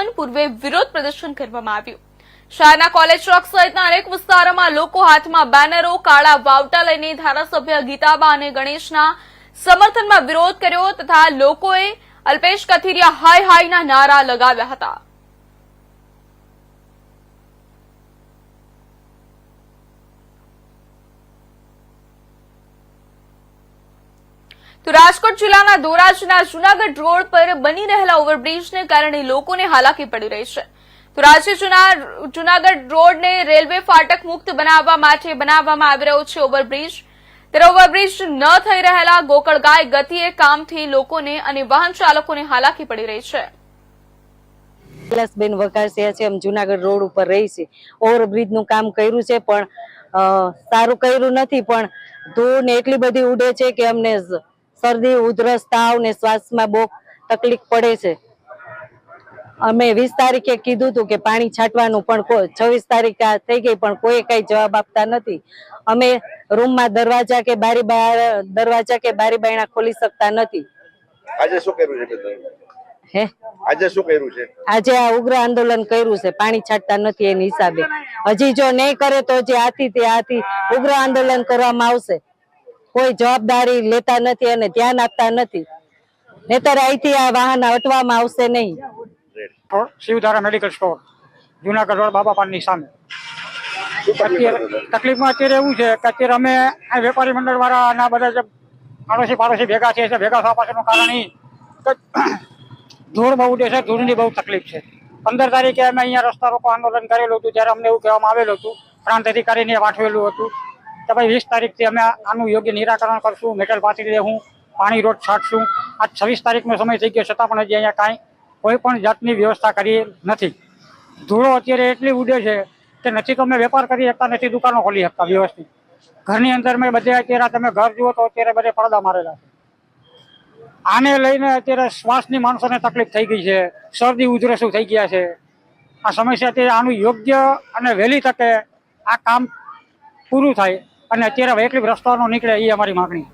આગમન પૂર્વે વિરોધ પ્રદર્શન કરવામાં આવ્યું। શહેરના કોલેજ ચોક સહિતના અનેક વિસ્તારોમાં લોકો હાથમાં બેનરો, કાળા વાવટા લઈને ધારાસભ્ય ગીતાબા અને ગણેશના સમર્થનમાં વિરોધ કર્યો તથા લોકોએ અલ્પેશ કથિરિયા હાય હાયના નારા લગાવ્યા હતા। તો રાજકોટ જિલ્લાના ધોરાજીના જૂનાગઢ રોડ પર બની રહેલા ઓવરબ્રિજને કારણે લોકોને હાલાકી પડી રહી છે। તો રાજ્ય જૂનાગઢ રોડને રેલવે ફાટક મુક્ત બનાવવા માટે બનાવવામાં આવી રહ્યો છે ઓવરબ્રિજ। ત્યારે ઓવરબ્રિજ ન થઈ રહેલા ગોકળગાય ગતિએ કામથી લોકોને અને વાહન ચાલકોને હાલાકી પડી રહી છે। બેન વકાસિયા છે, અમે જૂનાગઢ રોડ ઉપર રહી છે। ઓવરબ્રિજનું કામ કર્યું છે પણ સારું કર્યું નથી, પણ ધૂળ ને એટલી બધી ઉડે છે કે અમને શરદી, ઉધરસ, તાવ ને શ્વાસમાં બહુ તકલીફ પડે છે। અમે 20 તારીખે કીધું હતું કે પાણી છાંટવાનું, પણ 26 તારીખ થઈ ગઈ પણ કોઈ કઈ જવાબ આપતા નથી। અમે રૂમમાં દરવાજા કે બારી બાયણા ખોલી શકતા નથી। આજે શું કર્યું છે? આજે આ ઉગ્ર આંદોલન કર્યું છે, પાણી છાંટતા નથી એની હિસાબે। હજી જો નહીં કરે તો જે આથી ઉગ્ર આંદોલન કરવામાં આવશે। કોઈ જવાબદારી લેતા નથી અને ધ્યાન આપતા નથી, નહીતર અહીંથી આ વાહન હટવામાં આવશે નહીં। Shivdhara medical store, Junagadh road, Baba પાનની સામે। તકલીફમાં અત્યારે એવું છે કે અત્યારે અમે આ વેપારી મંડળ વાળા ના બધા જે પાડોશી ભેગા છે, ભેગા થવા પાછળનું કારણ એ ધૂળ બહુ ઉડે છે, ધૂળની બહુ તકલીફ છે। 15 તારીખે અમે અહીંયા રસ્તા રોકો આંદોલન કરેલું હતું, ત્યારે અમને એવું કહેવામાં આવેલું હતું, પ્રાંત અધિકારીને પાઠવેલું હતું કે ભાઈ 20 તારીખથી અમે આનું યોગ્ય નિરાકરણ કરશું, મેટલ પાથરી દેવું, પાણી રોજ છાંટશું। આજ 26 તારીખનો સમય થઈ ગયો છતાં પણ હજી અહીંયા કાંઈ કોઈ પણ જાતની વ્યવસ્થા કરી નથી। ધૂળો અત્યારે એટલી ઉડે છે કે નથી તો અમે વેપાર કરી શકતા, નથી દુકાનો ખોલી શકતા વ્યવસ્થિત। ઘરની અંદર મેં બધે અત્યારે તમે ઘર જુઓ તો અત્યારે બધે પડદા મારેલા છે। આને લઈને અત્યારે શ્વાસની માણસોને તકલીફ થઈ ગઈ છે, શરદી ઉધરસું થઈ ગયા છે। આ સમસ્યા અત્યારે આનું યોગ્ય અને વહેલી તકે આ કામ પૂરું થાય અને અત્યારે વૈકલ્પિક રસ્તાનો નીકળે એ અમારી માગણી।